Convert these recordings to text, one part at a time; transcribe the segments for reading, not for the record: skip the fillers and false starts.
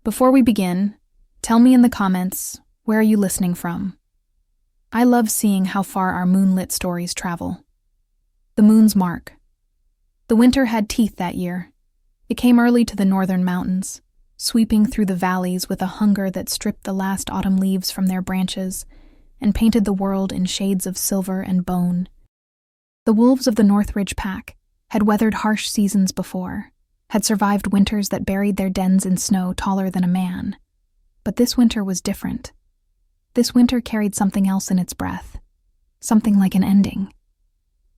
Before we begin, tell me in the comments, where are you listening from? I love seeing how far our moonlit stories travel. The moon's mark. The winter had teeth that year. It came early to the northern mountains, sweeping through the valleys with a hunger that stripped the last autumn leaves from their branches and painted the world in shades of silver and bone. The wolves of the Northridge Pack had weathered harsh seasons before, had survived winters that buried their dens in snow taller than a man. But this winter was different. This winter carried something else in its breath, something like an ending.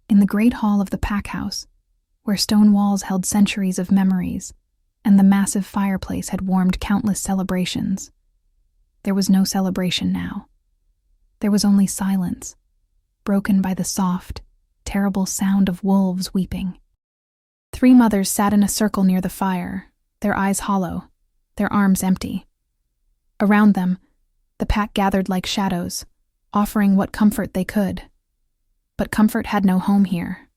In the great hall of the pack house, where stone walls held centuries of memories, and the massive fireplace had warmed countless celebrations, there was no celebration now. There was only silence, broken by the soft, terrible sound of wolves weeping. 3 mothers sat in a circle near the fire, their eyes hollow, their arms empty. Around them, the pack gathered like shadows, offering what comfort they could. But comfort had no home here.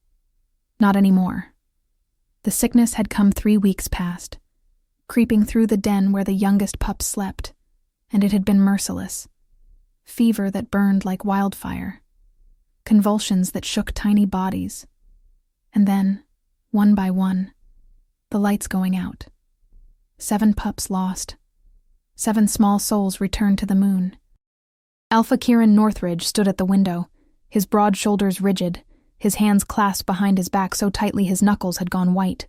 Not anymore. The sickness had come 3 weeks past, creeping through the den where the youngest pups slept, and it had been merciless. Fever that burned like wildfire. Convulsions that shook tiny bodies. And then, one by one, the lights going out. 7 pups lost. 7 small souls returned to the moon. Alpha Kieran Northridge stood at the window, his broad shoulders rigid, his hands clasped behind his back so tightly his knuckles had gone white.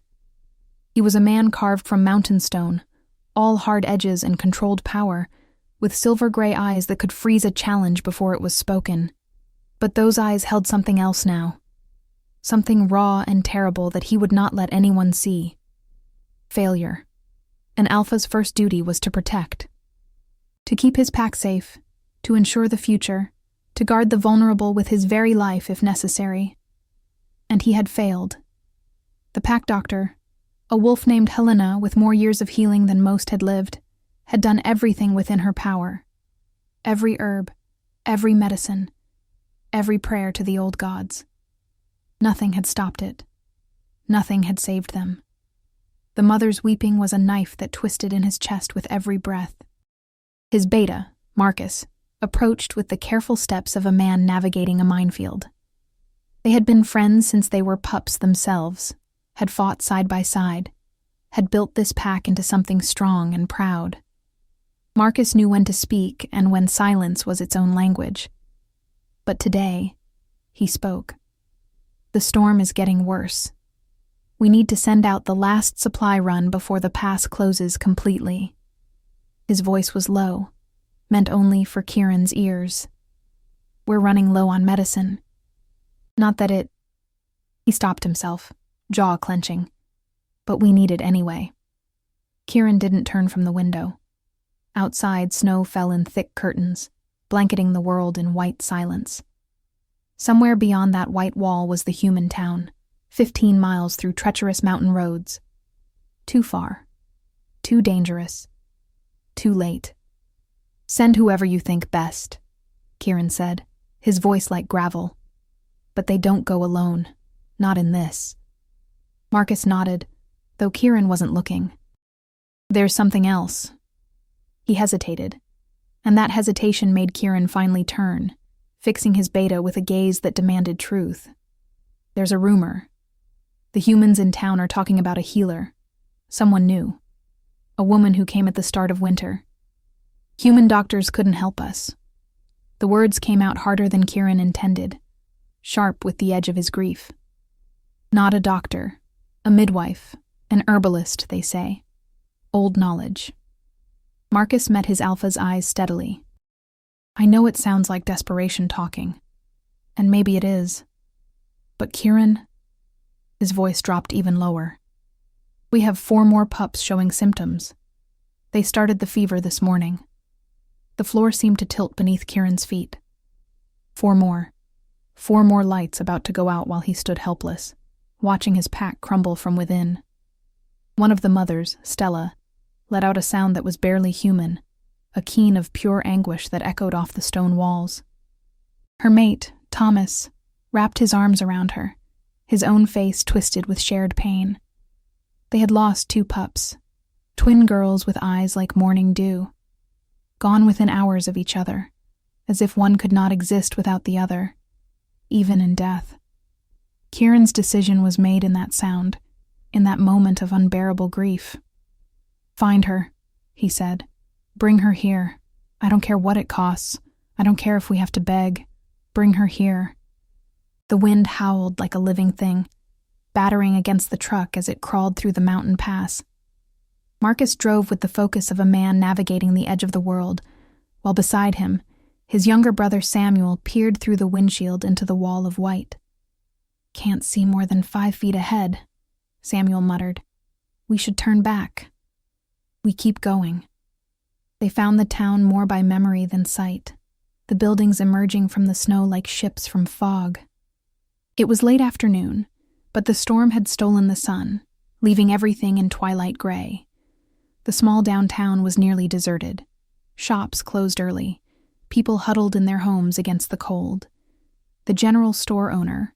He was a man carved from mountain stone, all hard edges and controlled power, with silver-gray eyes that could freeze a challenge before it was spoken. But those eyes held something else now. Something raw and terrible that he would not let anyone see. Failure. And Alpha's first duty was to protect. To keep his pack safe, to ensure the future, to guard the vulnerable with his very life if necessary. And he had failed. The pack doctor, a wolf named Helena with more years of healing than most had lived, had done everything within her power. Every herb, every medicine, every prayer to the old gods. Nothing had stopped it. Nothing had saved them. The mother's weeping was a knife that twisted in his chest with every breath. His beta, Marcus, approached with the careful steps of a man navigating a minefield. They had been friends since they were pups themselves, had fought side by side, had built this pack into something strong and proud. Marcus knew when to speak and when silence was its own language. But today, he spoke. The storm is getting worse. We need to send out the last supply run before the pass closes completely. His voice was low, meant only for Kieran's ears. We're running low on medicine. Not that it... He stopped himself, jaw clenching. But we need it anyway. Kieran didn't turn from the window. Outside, snow fell in thick curtains, blanketing the world in white silence. Somewhere beyond that white wall was the human town, 15 miles through treacherous mountain roads. Too far. Too dangerous. Too late. Send whoever you think best, Kieran said, his voice like gravel. But they don't go alone. Not in this. Marcus nodded, though Kieran wasn't looking. There's something else. He hesitated, and that hesitation made Kieran finally turn, fixing his beta with a gaze that demanded truth. There's a rumor. The humans in town are talking about a healer. Someone new. A woman who came at the start of winter. Human doctors couldn't help us. The words came out harder than Kieran intended, sharp with the edge of his grief. Not a doctor, a midwife, an herbalist, they say. Old knowledge. Marcus met his alpha's eyes steadily. I know it sounds like desperation talking, and maybe it is. But Kieran... His voice dropped even lower. We have 4 more pups showing symptoms. They started the fever this morning. The floor seemed to tilt beneath Kieran's feet. 4 more. 4 more lights about to go out while he stood helpless, watching his pack crumble from within. One of the mothers, Stella, let out a sound that was barely human, a keen of pure anguish that echoed off the stone walls. Her mate, Thomas, wrapped his arms around her, his own face twisted with shared pain. They had lost 2 pups, Twin girls with eyes like morning dew, gone within hours of each other, as if one could not exist without the other, even in death. Kieran's decision was made in that sound, in that moment of unbearable grief. "Find her," he said. "Bring her here. I don't care what it costs. I don't care if we have to beg. Bring her here." The wind howled like a living thing, battering against the truck as it crawled through the mountain pass. Marcus drove with the focus of a man navigating the edge of the world, while beside him, his younger brother Samuel peered through the windshield into the wall of white. "Can't see more than 5 feet ahead," Samuel muttered. "We should turn back." "We keep going." They found the town more by memory than sight, the buildings emerging from the snow like ships from fog. It was late afternoon, but the storm had stolen the sun, leaving everything in twilight gray. The small downtown was nearly deserted. Shops closed early. People huddled in their homes against the cold. The general store owner,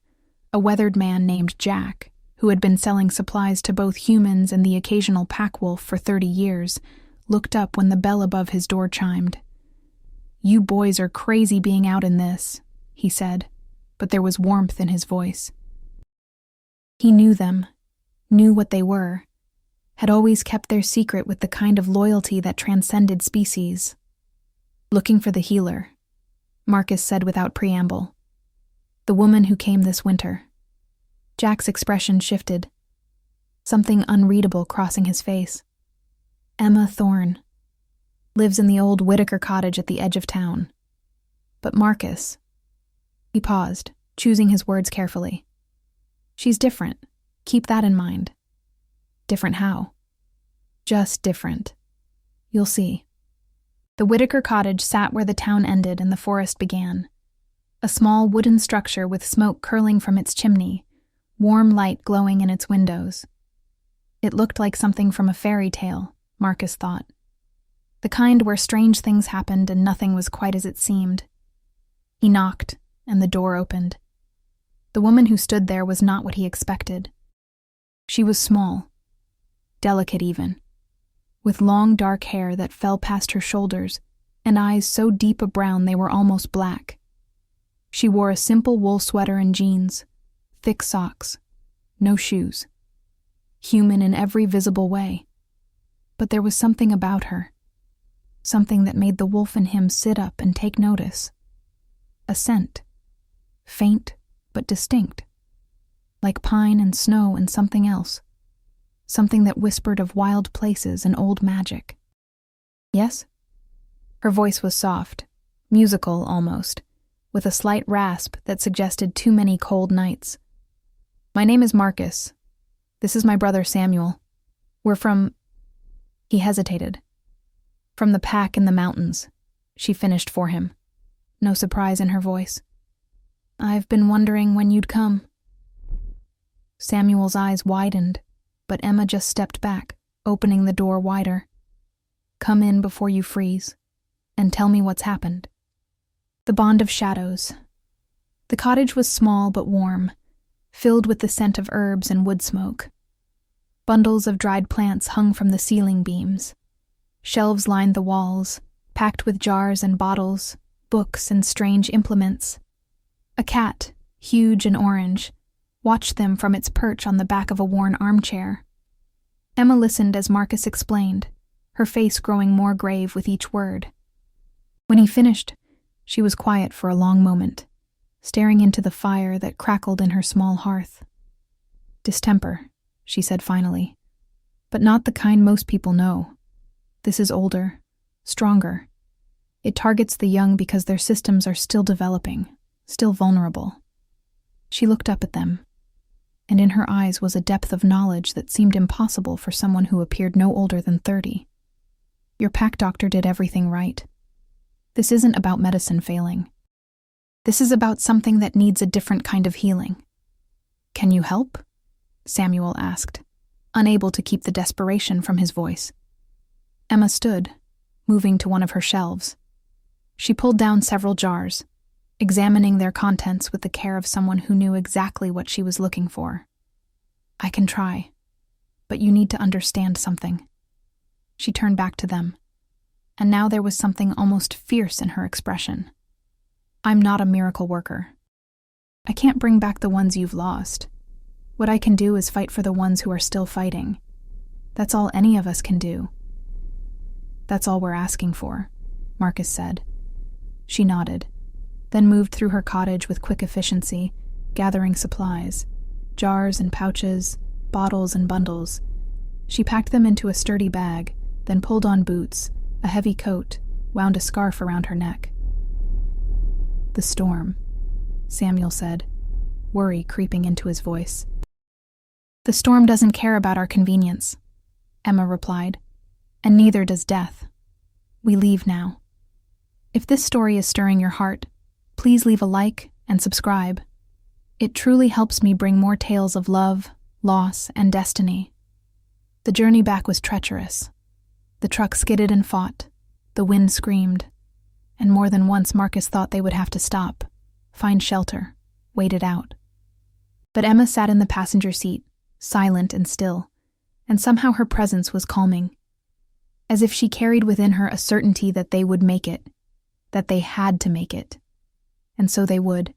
a weathered man named Jack, who had been selling supplies to both humans and the occasional pack wolf for 30 years, looked up when the bell above his door chimed. "You boys are crazy being out in this," he said, but there was warmth in his voice. He knew them, knew what they were, had always kept their secret with the kind of loyalty that transcended species. "Looking for the healer," Marcus said without preamble. "The woman who came this winter." Jack's expression shifted, something unreadable crossing his face. "Emma Thorne. Lives in the old Whitaker cottage at the edge of town. But Marcus..." He paused, choosing his words carefully. "She's different. Keep that in mind." "Different how?" "Just different. You'll see." The Whitaker cottage sat where the town ended and the forest began. A small wooden structure with smoke curling from its chimney, warm light glowing in its windows. It looked like something from a fairy tale, Marcus thought. The kind where strange things happened and nothing was quite as it seemed. He knocked, and the door opened. The woman who stood there was not what he expected. She was small, delicate even, with long dark hair that fell past her shoulders and eyes so deep a brown they were almost black. She wore a simple wool sweater and jeans, thick socks, no shoes. Human in every visible way. But there was something about her, something that made the wolf in him sit up and take notice. A scent, faint but distinct, like pine and snow and something else, something that whispered of wild places and old magic. "Yes?" Her voice was soft, musical almost, with a slight rasp that suggested too many cold nights. "My name is Marcus. This is my brother Samuel. We're from..." He hesitated. "From the pack in the mountains," she finished for him, no surprise in her voice. "I've been wondering when you'd come." Samuel's eyes widened, but Emma just stepped back, opening the door wider. "Come in before you freeze, and tell me what's happened." The bond of shadows. The cottage was small but warm, filled with the scent of herbs and wood smoke. Bundles of dried plants hung from the ceiling beams. Shelves lined the walls, packed with jars and bottles, books and strange implements. A cat, huge and orange, watched them from its perch on the back of a worn armchair. Emma listened as Marcus explained, her face growing more grave with each word. When he finished, she was quiet for a long moment, staring into the fire that crackled in her small hearth. "Distemper," she said finally, "but not the kind most people know. This is older, stronger. It targets the young because their systems are still developing, still vulnerable." She looked up at them, and in her eyes was a depth of knowledge that seemed impossible for someone who appeared no older than 30. "Your pack doctor did everything right. This isn't about medicine failing. This is about something that needs a different kind of healing." "Can you help?" Samuel asked, unable to keep the desperation from his voice. Emma stood, moving to one of her shelves. She pulled down several jars, examining their contents with the care of someone who knew exactly what she was looking for. "I can try, but you need to understand something." She turned back to them, and now there was something almost fierce in her expression. I'm not a miracle worker. I can't bring back the ones you've lost. What I can do is fight for the ones who are still fighting. That's all any of us can do. That's all we're asking for, Marcus said. She nodded, then moved through her cottage with quick efficiency, gathering supplies, jars and pouches, bottles and bundles. She packed them into a sturdy bag, then pulled on boots, a heavy coat, wound a scarf around her neck. The storm, Samuel said, worry creeping into his voice. The storm doesn't care about our convenience, Emma replied, and neither does death. We leave now. If this story is stirring your heart, please leave a like and subscribe. It truly helps me bring more tales of love, loss, and destiny. The journey back was treacherous. The truck skidded and fought. The wind screamed. And more than once Marcus thought they would have to stop, find shelter, wait it out. But Emma sat in the passenger seat, silent and still, and somehow her presence was calming, as if she carried within her a certainty that they would make it, that they had to make it. And so they would.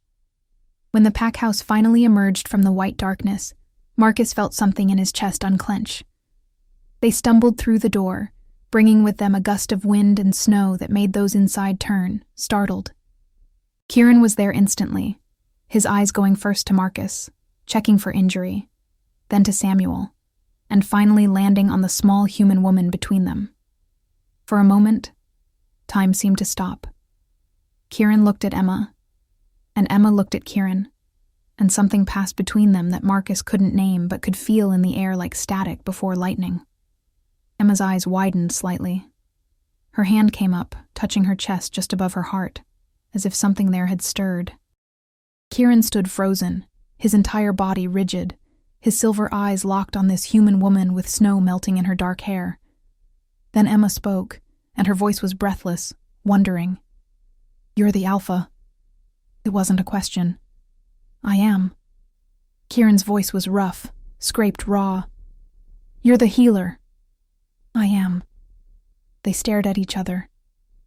When the pack house finally emerged from the white darkness, Marcus felt something in his chest unclench. They stumbled through the door, bringing with them a gust of wind and snow that made those inside turn, startled. Kieran was there instantly, his eyes going first to Marcus, checking for injury, then to Samuel, and finally landing on the small human woman between them. For a moment, time seemed to stop. Kieran looked at Emma, and Emma looked at Kieran, and something passed between them that Marcus couldn't name but could feel in the air like static before lightning. Emma's eyes widened slightly. Her hand came up, touching her chest just above her heart, as if something there had stirred. Kieran stood frozen, his entire body rigid, his silver eyes locked on this human woman with snow melting in her dark hair. Then Emma spoke, and her voice was breathless, wondering. You're the Alpha. It wasn't a question. I am. Kieran's voice was rough, scraped raw. You're the healer. I am. They stared at each other,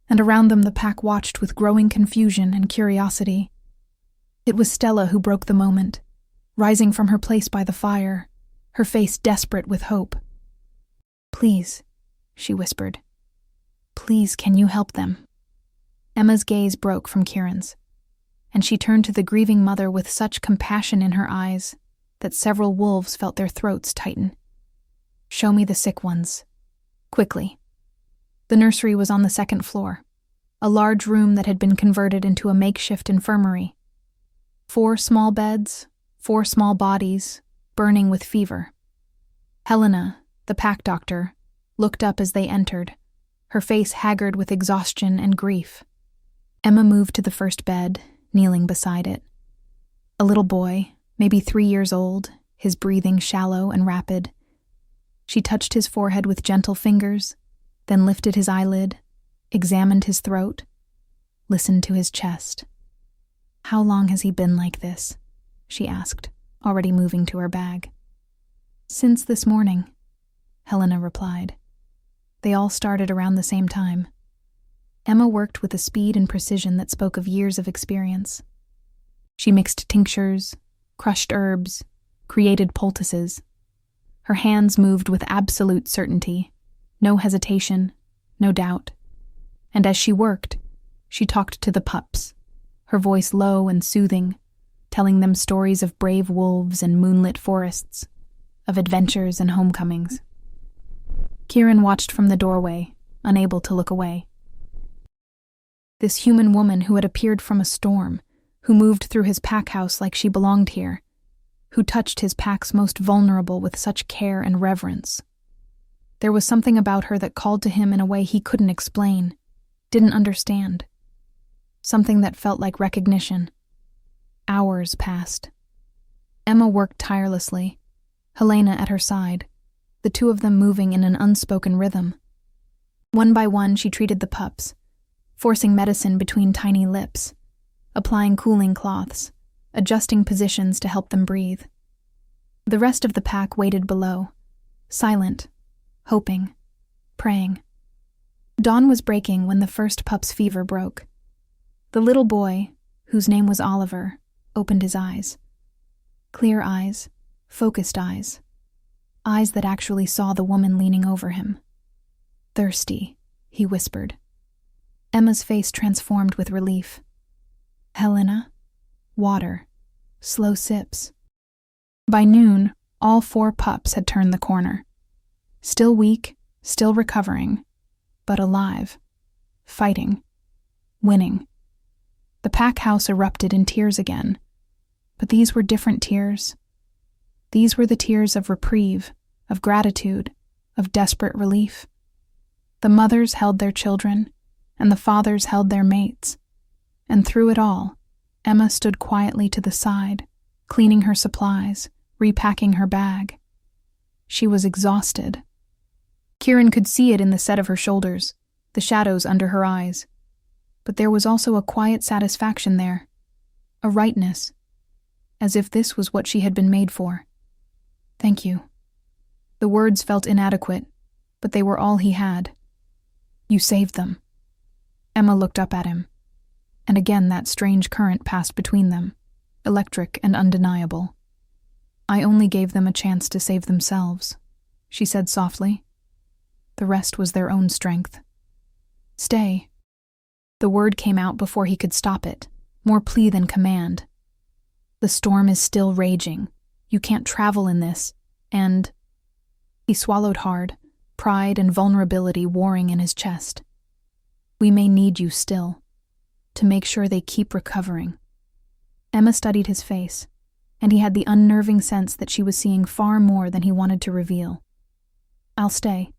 and around them the pack watched with growing confusion and curiosity. It was Stella who broke the moment, rising from her place by the fire, her face desperate with hope. Please, she whispered. Please, can you help them? Emma's gaze broke from Kieran's, and she turned to the grieving mother with such compassion in her eyes that several wolves felt their throats tighten. Show me the sick ones. Quickly. The nursery was on the second floor, a large room that had been converted into a makeshift infirmary. 4 small beds, 4 small bodies, burning with fever. Helena, the pack doctor, looked up as they entered, her face haggard with exhaustion and grief. Emma moved to the first bed, kneeling beside it. A little boy, maybe 3 years old, his breathing shallow and rapid. She touched his forehead with gentle fingers, then lifted his eyelid, examined his throat, listened to his chest. How long has he been like this? She asked, already moving to her bag. Since this morning, Helena replied. They all started around the same time. Emma worked with a speed and precision that spoke of years of experience. She mixed tinctures, crushed herbs, created poultices. Her hands moved with absolute certainty, no hesitation, no doubt. And as she worked, she talked to the pups, her voice low and soothing, telling them stories of brave wolves and moonlit forests, of adventures and homecomings. Kieran watched from the doorway, unable to look away. This human woman who had appeared from a storm, who moved through his pack house like she belonged here, who touched his pack's most vulnerable with such care and reverence. There was something about her that called to him in a way he couldn't explain, didn't understand. Something that felt like recognition. Hours passed. Emma worked tirelessly, Helena at her side, the two of them moving in an unspoken rhythm. One by one she treated the pups, forcing medicine between tiny lips, applying cooling cloths, adjusting positions to help them breathe. The rest of the pack waited below, silent, hoping, praying. Dawn was breaking when the first pup's fever broke. The little boy, whose name was Oliver, opened his eyes. Clear eyes, focused eyes. Eyes that actually saw the woman leaning over him. "Thirsty," he whispered. Emma's face transformed with relief. "Helena?" Water. Slow sips. By noon, all 4 pups had turned the corner. Still weak, still recovering, but alive. Fighting. Winning. The pack house erupted in tears again. But these were different tears. These were the tears of reprieve, of gratitude, of desperate relief. The mothers held their children, and the fathers held their mates. And through it all, Emma stood quietly to the side, cleaning her supplies, repacking her bag. She was exhausted. Kieran could see it in the set of her shoulders, the shadows under her eyes. But there was also a quiet satisfaction there, a rightness, as if this was what she had been made for. "Thank you." The words felt inadequate, but they were all he had. "You saved them." Emma looked up at him, and again that strange current passed between them, electric and undeniable. "I only gave them a chance to save themselves," she said softly. "The rest was their own strength." "Stay." The word came out before he could stop it, more plea than command. "The storm is still raging. You can't travel in this, and—" He swallowed hard, pride and vulnerability warring in his chest. "We may need you still, to make sure they keep recovering." Emma studied his face, and he had the unnerving sense that she was seeing far more than he wanted to reveal. "I'll stay,"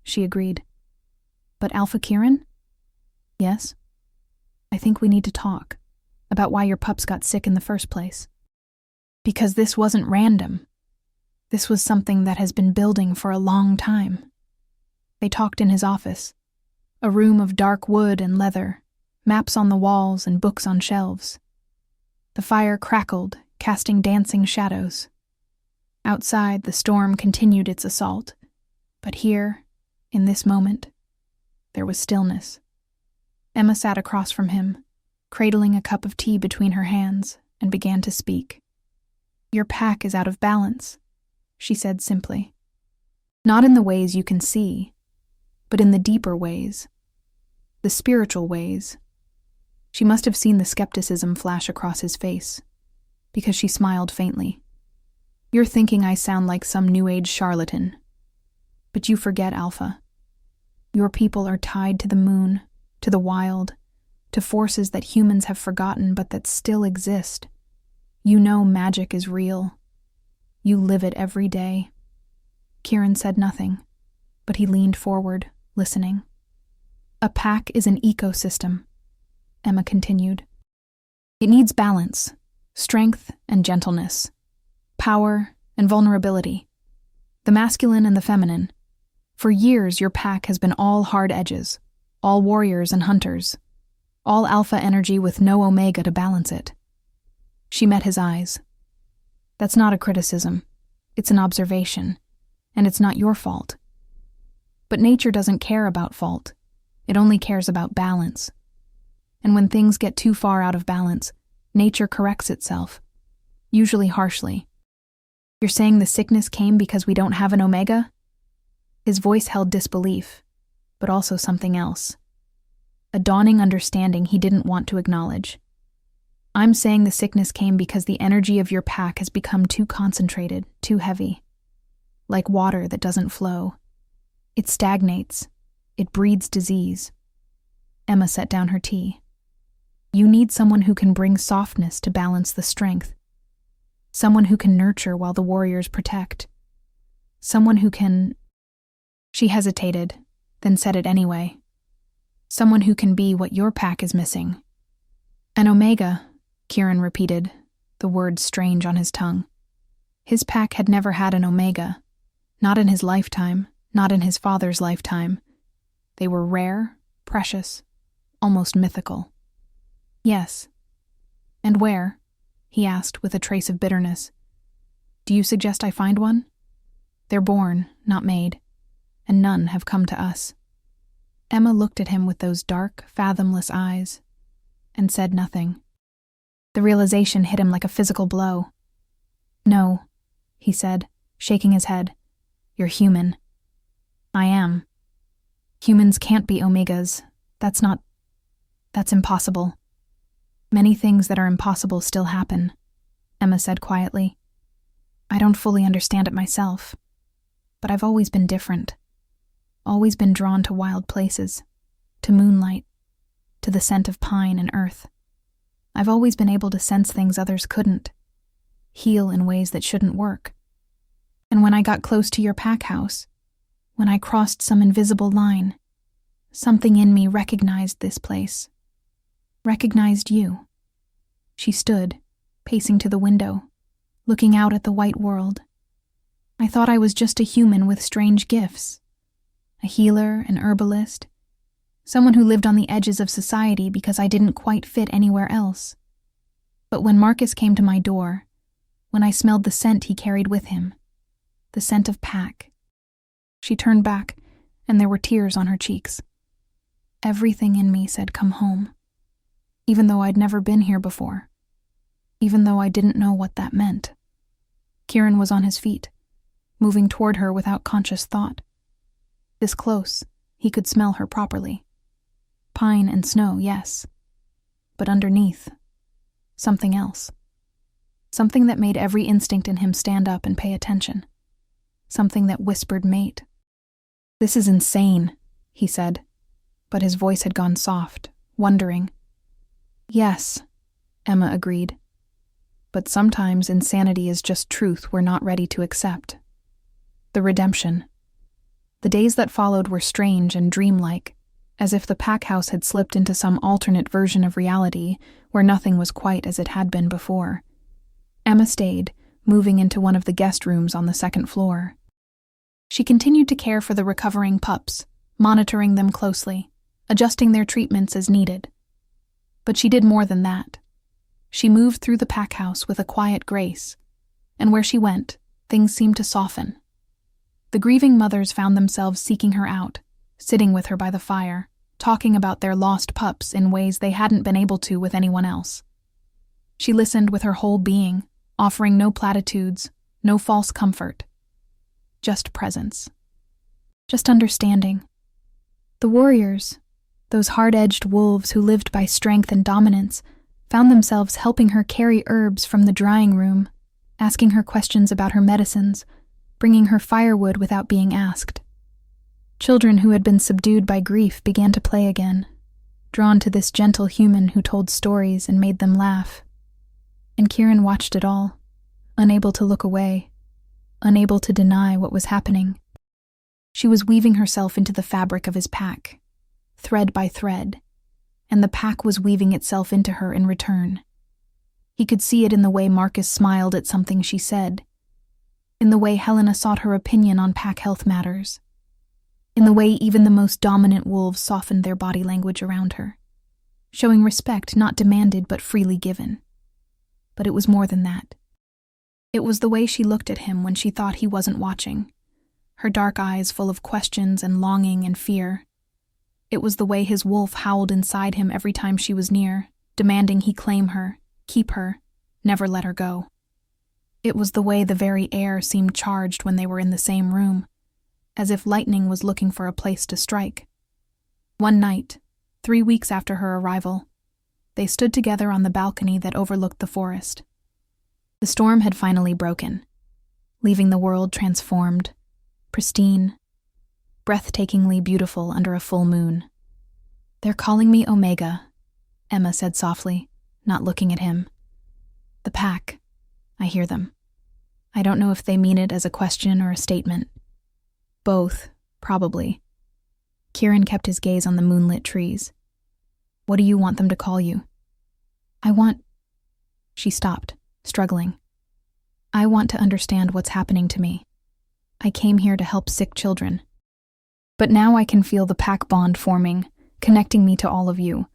she agreed. "But Alpha Kieran?" "Yes?" "I think we need to talk about why your pups got sick in the first place. Because this wasn't random. This was something that has been building for a long time." They talked in his office, a room of dark wood and leather, maps on the walls and books on shelves. The fire crackled, casting dancing shadows. Outside, the storm continued its assault, but here, in this moment, there was stillness. Emma sat across from him, cradling a cup of tea between her hands, and began to speak. "Your pack is out of balance," she said simply. "Not in the ways you can see, but in the deeper ways, the spiritual ways." She must have seen the skepticism flash across his face, because she smiled faintly. "You're thinking I sound like some New Age charlatan. But you forget, Alpha. Your people are tied to the moon, to the wild, to forces that humans have forgotten but that still exist. You know magic is real. You live it every day." Kieran said nothing, but he leaned forward, listening. "A pack is an ecosystem," Emma continued. "It needs balance, strength and gentleness, power and vulnerability, the masculine and the feminine. For years, your pack has been all hard edges, all warriors and hunters, all alpha energy with no omega to balance it." She met his eyes. "That's not a criticism. It's an observation, and it's not your fault. But nature doesn't care about fault. It only cares about balance. And when things get too far out of balance, nature corrects itself, usually harshly. You're saying the sickness came because we don't have an omega?" His voice held disbelief, but also something else. A dawning understanding he didn't want to acknowledge. "I'm saying the sickness came because the energy of your pack has become too concentrated, too heavy. Like water that doesn't flow. It stagnates. It breeds disease." Emma set down her tea. "You need someone who can bring softness to balance the strength. Someone who can nurture while the warriors protect. Someone who can—" She hesitated, then said it anyway. "Someone who can be what your pack is missing." "An omega," Kieran repeated, the word strange on his tongue. His pack had never had an omega. Not in his lifetime, not in his father's lifetime. They were rare, precious, almost mythical. "Yes." "And where?" he asked with a trace of bitterness. "Do you suggest I find one?" "They're born, not made." and none have come to us." Emma looked at him with those dark, fathomless eyes, and said nothing. The realization hit him like a physical blow. "No," he said, shaking his head. "You're human." "I am. Humans can't be Omegas. That's impossible." "Many things that are impossible still happen," Emma said quietly. "I don't fully understand it myself, but I've always been different. Always been drawn to wild places, to moonlight, to the scent of pine and earth. I've always been able to sense things others couldn't, heal in ways that shouldn't work. And when I got close to your pack house, when I crossed some invisible line, something in me recognized this place. Recognized you." She stood, pacing to the window, looking out at the white world. "I thought I was just a human with strange gifts. A healer, an herbalist, someone who lived on the edges of society because I didn't quite fit anywhere else. But when Marcus came to my door, when I smelled the scent he carried with him, the scent of pack," she turned back, and there were tears on her cheeks. "Everything in me said come home, even though I'd never been here before, even though I didn't know what that meant." Kieran was on his feet, moving toward her without conscious thought. This close, he could smell her properly. Pine and snow, yes, but underneath, something else. Something that made every instinct in him stand up and pay attention. Something that whispered mate. "This is insane," he said, but his voice had gone soft, wondering. "Yes," Emma agreed. "But sometimes insanity is just truth we're not ready to accept." The redemption. The days that followed were strange and dreamlike, as if the pack house had slipped into some alternate version of reality where nothing was quite as it had been before. Emma stayed, moving into one of the guest rooms on the second floor. She continued to care for the recovering pups, monitoring them closely, adjusting their treatments as needed. But she did more than that. She moved through the pack house with a quiet grace, and where she went, things seemed to soften. The grieving mothers found themselves seeking her out, sitting with her by the fire, talking about their lost pups in ways they hadn't been able to with anyone else. She listened with her whole being, offering no platitudes, no false comfort. Just presence. Just understanding. The warriors, those hard-edged wolves who lived by strength and dominance, found themselves helping her carry herbs from the drying room, asking her questions about her medicines, bringing her firewood without being asked. Children who had been subdued by grief began to play again, drawn to this gentle human who told stories and made them laugh. And Kieran watched it all, unable to look away, unable to deny what was happening. She was weaving herself into the fabric of his pack, thread by thread, and the pack was weaving itself into her in return. He could see it in the way Marcus smiled at something she said, in the way Helena sought her opinion on pack health matters, in the way even the most dominant wolves softened their body language around her, showing respect not demanded but freely given. But it was more than that. It was the way she looked at him when she thought he wasn't watching, her dark eyes full of questions and longing and fear. It was the way his wolf howled inside him every time she was near, demanding he claim her, keep her, never let her go. It was the way the very air seemed charged when they were in the same room, as if lightning was looking for a place to strike. One night, 3 weeks after her arrival, they stood together on the balcony that overlooked the forest. The storm had finally broken, leaving the world transformed, pristine, breathtakingly beautiful under a full moon. "They're calling me Omega," Emma said softly, not looking at him. "The pack. I hear them. I don't know if they mean it as a question or a statement. Both, probably." Kieran kept his gaze on the moonlit trees. "What do you want them to call you?" She stopped, struggling. "I want to understand what's happening to me. I came here to help sick children. But now I can feel the pack bond forming, connecting me to all of you.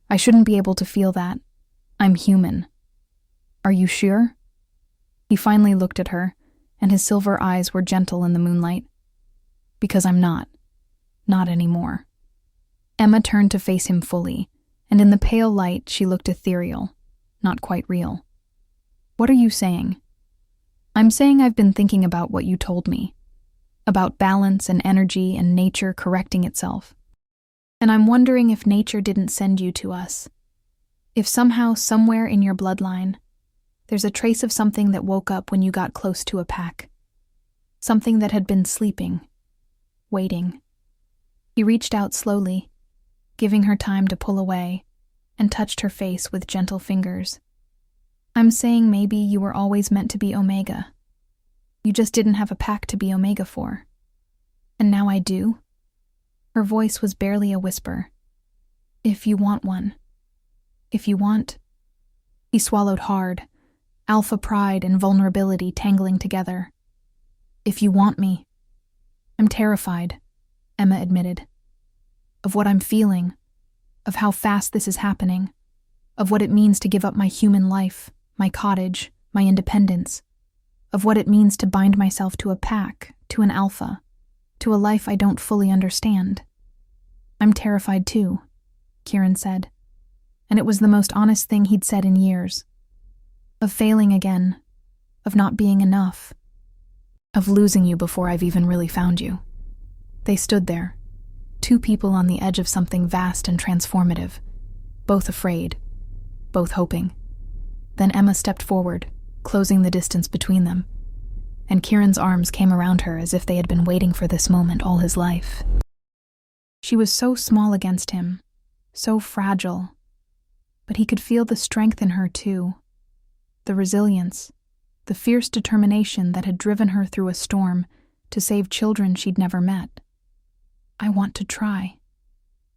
I shouldn't be able to feel that. I'm human." "Are you sure?" He finally looked at her, and his silver eyes were gentle in the moonlight. Because I'm not. Not anymore. Emma turned to face him fully, and in the pale light she looked ethereal, not quite real. What are you saying? I'm saying I've been thinking about what you told me. About balance and energy and nature correcting itself. And I'm wondering if nature didn't send you to us. If somehow, somewhere in your bloodline, there's a trace of something that woke up when you got close to a pack. Something that had been sleeping, waiting. He reached out slowly, giving her time to pull away, and touched her face with gentle fingers. I'm saying maybe you were always meant to be Omega. You just didn't have a pack to be Omega for. And now I do? Her voice was barely a whisper. If you want one. If you want. He swallowed hard, alpha pride and vulnerability tangling together. If you want me. I'm terrified, Emma admitted. Of what I'm feeling, of how fast this is happening, of what it means to give up my human life, my cottage, my independence, of what it means to bind myself to a pack, to an alpha, to a life I don't fully understand. I'm terrified too, Kieran said, and it was the most honest thing he'd said in years. Of failing again, of not being enough, of losing you before I've even really found you. They stood there, two people on the edge of something vast and transformative, both afraid, both hoping. Then Emma stepped forward, closing the distance between them, and Kieran's arms came around her as if they had been waiting for this moment all his life. She was so small against him, so fragile, but he could feel the strength in her too, the resilience, the fierce determination that had driven her through a storm to save children she'd never met. I want to try,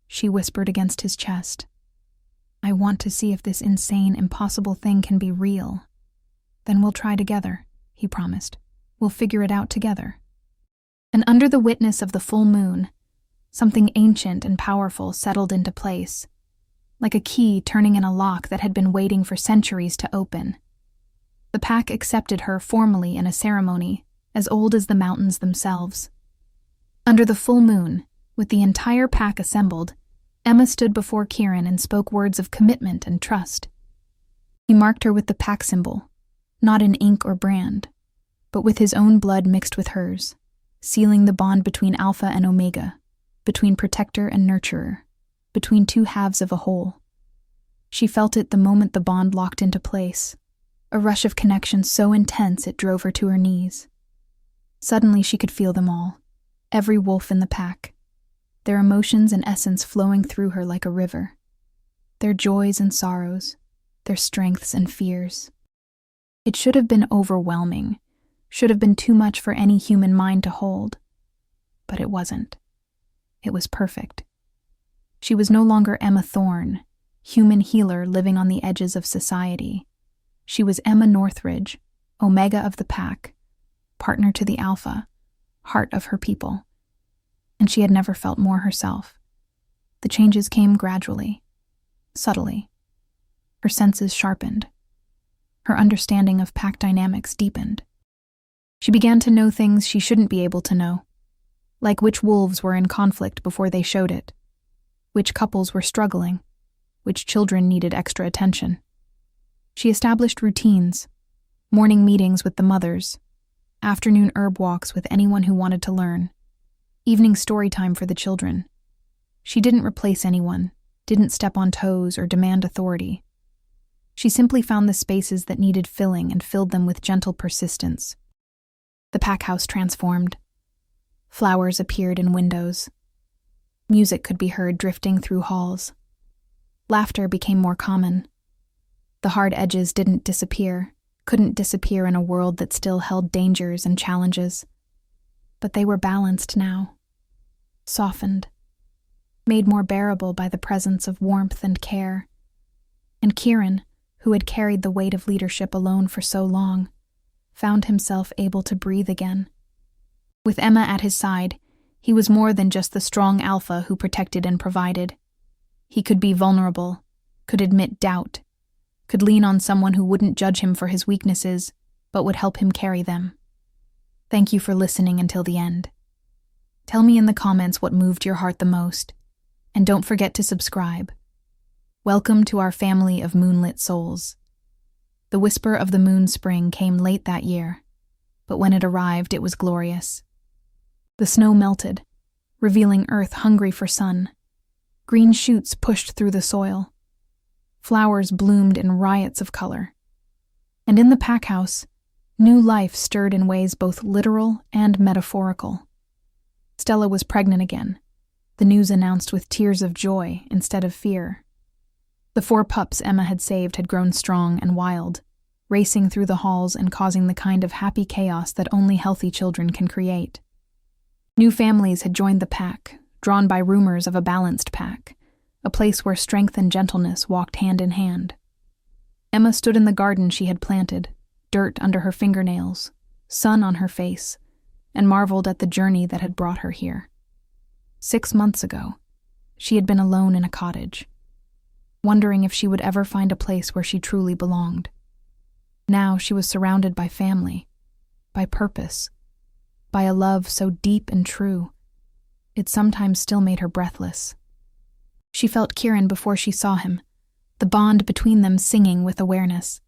she whispered against his chest. I want to see if this insane, impossible thing can be real. Then we'll try together, he promised. We'll figure it out together. And under the witness of the full moon, something ancient and powerful settled into place, like a key turning in a lock that had been waiting for centuries to open. The pack accepted her formally in a ceremony as old as the mountains themselves. Under the full moon, with the entire pack assembled, Emma stood before Kieran and spoke words of commitment and trust. He marked her with the pack symbol, not in ink or brand, but with his own blood mixed with hers, sealing the bond between Alpha and Omega, between protector and nurturer, between two halves of a whole. She felt it the moment the bond locked into place, a rush of connection so intense it drove her to her knees. Suddenly she could feel them all, every wolf in the pack, their emotions and essence flowing through her like a river, their joys and sorrows, their strengths and fears. It should have been overwhelming, should have been too much for any human mind to hold, but it wasn't. It was perfect. She was no longer Emma Thorne, human healer living on the edges of society. She was Emma Northridge, Omega of the pack, partner to the Alpha, heart of her people. And she had never felt more herself. The changes came gradually, subtly. Her senses sharpened. Her understanding of pack dynamics deepened. She began to know things she shouldn't be able to know, like which wolves were in conflict before they showed it, which couples were struggling, which children needed extra attention. She established routines, morning meetings with the mothers, afternoon herb walks with anyone who wanted to learn, evening story time for the children. She didn't replace anyone, didn't step on toes or demand authority. She simply found the spaces that needed filling and filled them with gentle persistence. The pack house transformed. Flowers appeared in windows. Music could be heard drifting through halls. Laughter became more common. The hard edges didn't disappear, couldn't disappear in a world that still held dangers and challenges. But they were balanced now, softened, made more bearable by the presence of warmth and care. And Kieran, who had carried the weight of leadership alone for so long, found himself able to breathe again. With Emma at his side, he was more than just the strong alpha who protected and provided. He could be vulnerable, could admit doubt, could lean on someone who wouldn't judge him for his weaknesses, but would help him carry them. Thank you for listening until the end. Tell me in the comments what moved your heart the most, and don't forget to subscribe. Welcome to our family of moonlit souls. The whisper of the moon spring came late that year, but when it arrived, it was glorious. The snow melted, revealing earth hungry for sun. Green shoots pushed through the soil. Flowers bloomed in riots of color. And in the pack house, new life stirred in ways both literal and metaphorical. Stella was pregnant again, the news announced with tears of joy instead of fear. The 4 pups Emma had saved had grown strong and wild, racing through the halls and causing the kind of happy chaos that only healthy children can create. New families had joined the pack, drawn by rumors of a balanced pack, a place where strength and gentleness walked hand in hand. Emma stood in the garden she had planted, dirt under her fingernails, sun on her face, and marveled at the journey that had brought her here. 6 months ago, she had been alone in a cottage, wondering if she would ever find a place where she truly belonged. Now she was surrounded by family, by purpose, by a love so deep and true, it sometimes still made her breathless. She felt Kieran before she saw him, the bond between them singing with awareness.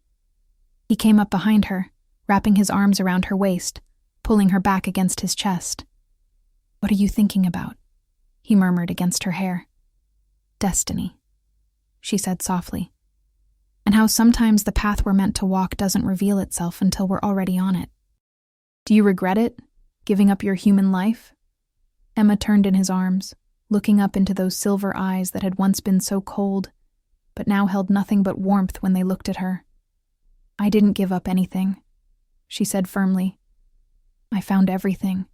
He came up behind her, wrapping his arms around her waist, pulling her back against his chest. "What are you thinking about?" he murmured against her hair. "Destiny," she said softly, "and how sometimes the path we're meant to walk doesn't reveal itself until we're already on it. Do you regret it, giving up your human life?" Emma turned in his arms, looking up into those silver eyes that had once been so cold, but now held nothing but warmth when they looked at her. "I didn't give up anything," she said firmly. "I found everything.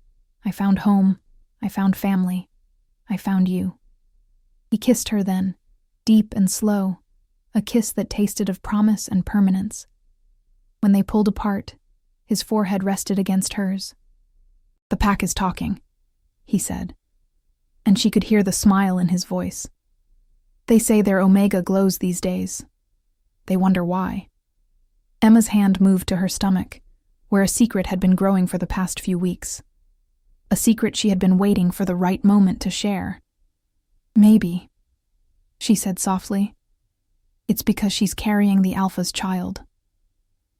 I found home. I found family. I found you." He kissed her then, deep and slow, a kiss that tasted of promise and permanence. When they pulled apart, his forehead rested against hers. "The pack is talking," he said, and she could hear the smile in his voice. "They say their omega glows these days. They wonder why." Emma's hand moved to her stomach, where a secret had been growing for the past few weeks. A secret she had been waiting for the right moment to share. "Maybe," she said softly, "it's because she's carrying the Alpha's child."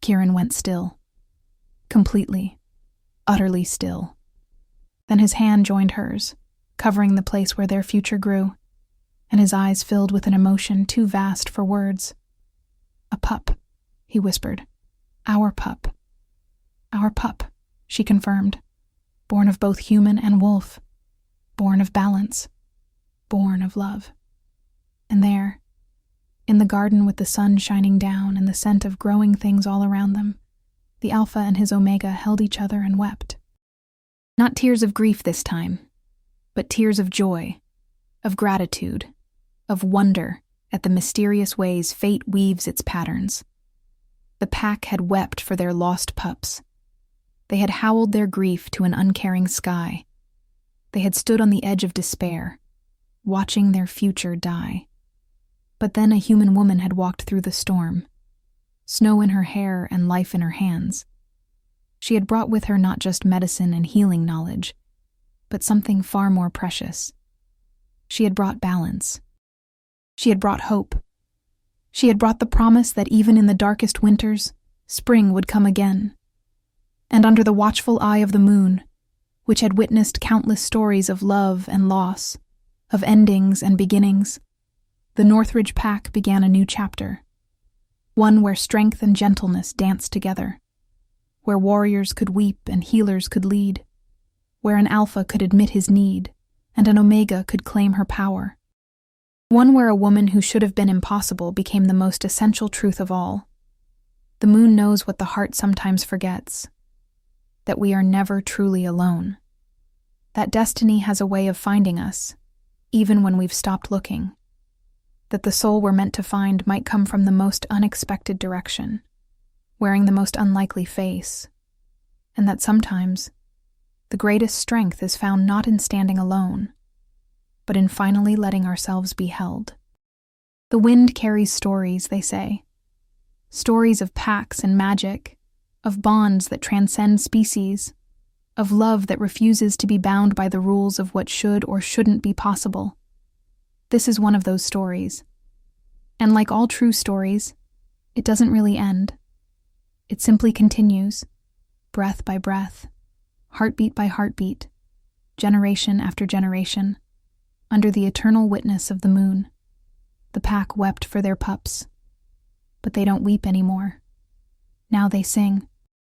Kieran went still. Completely, utterly still. Then his hand joined hers, covering the place where their future grew, and his eyes filled with an emotion too vast for words. "A pup," he whispered. "Our pup." "Our pup," she confirmed. "Born of both human and wolf. Born of balance. Born of love." And there, in the garden with the sun shining down and the scent of growing things all around them, the Alpha and his Omega held each other and wept. Not tears of grief this time, but tears of joy, of gratitude, of wonder at the mysterious ways fate weaves its patterns. The pack had wept for their lost pups. They had howled their grief to an uncaring sky. They had stood on the edge of despair, watching their future die. But then a human woman had walked through the storm, snow in her hair and life in her hands. She had brought with her not just medicine and healing knowledge, but something far more precious. She had brought balance. She had brought hope. She had brought the promise that even in the darkest winters, spring would come again. And under the watchful eye of the moon, which had witnessed countless stories of love and loss, of endings and beginnings, the Northridge pack began a new chapter, one where strength and gentleness danced together, where warriors could weep and healers could lead, where an Alpha could admit his need and an Omega could claim her power. One where a woman who should have been impossible became the most essential truth of all. The moon knows what the heart sometimes forgets, that we are never truly alone, that destiny has a way of finding us, even when we've stopped looking, that the soul we're meant to find might come from the most unexpected direction, wearing the most unlikely face, and that sometimes the greatest strength is found not in standing alone, but in finally letting ourselves be held. The wind carries stories, they say. Stories of packs and magic, of bonds that transcend species, of love that refuses to be bound by the rules of what should or shouldn't be possible. This is one of those stories. And like all true stories, it doesn't really end. It simply continues, breath by breath, heartbeat by heartbeat, generation after generation, under the eternal witness of the moon. The pack wept for their pups, but they don't weep anymore. Now they sing.